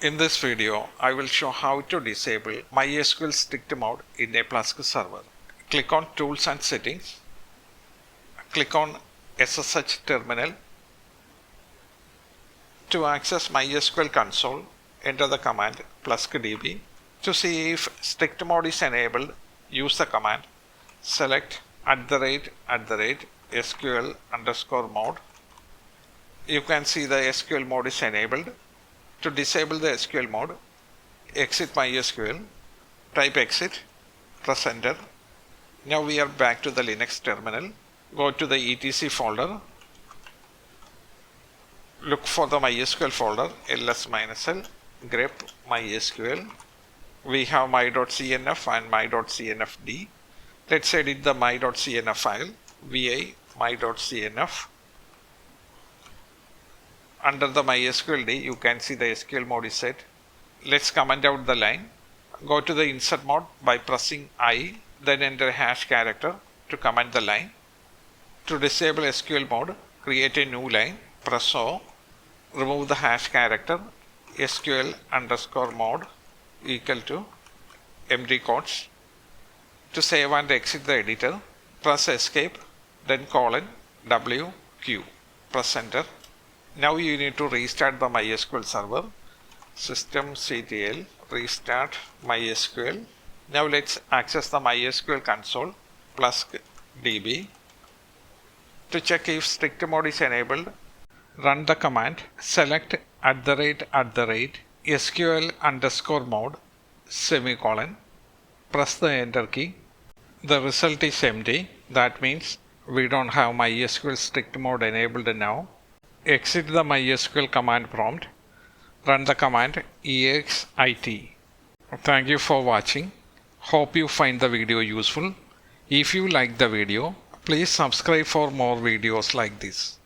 In this video, I will show how to disable MySQL Strict Mode in a Plesk server. Click on Tools and Settings. Click on SSH Terminal. To access MySQL console, enter the command pleskdb. To see if strict mode is enabled, use the command select @SQL_mode. You can see the SQL mode is enabled. To disable the SQL mode, exit MySQL, type exit, press enter. Now we are back to the Linux terminal. Go to the etc folder. Look for the MySQL folder, ls-l, grep MySQL. We have my.cnf and my.cnfd. Let's edit the my.cnf file, vi my.cnf. Under the MySQLD, you can see the SQL mode is set. Let's comment out the line. Go to the insert mode by pressing I, then enter hash character to comment the line. To disable SQL mode, create a new line, press O, remove the hash character, SQL_mode equal to empty quotes. To save and exit the editor, press escape, then :W, press enter. Now you need to restart the MySQL server. Systemctl restart MySQL. Now let's access the MySQL console, pleskdb. To check if strict mode is enabled, run the command select @SQL_mode semicolon. Press the enter key. The result is empty. That means we don't have MySQL strict mode enabled now. Exit the MySQL command prompt. Run the command exit. Thank you for watching. Hope you find the video useful. If you like the video, please subscribe for more videos like this.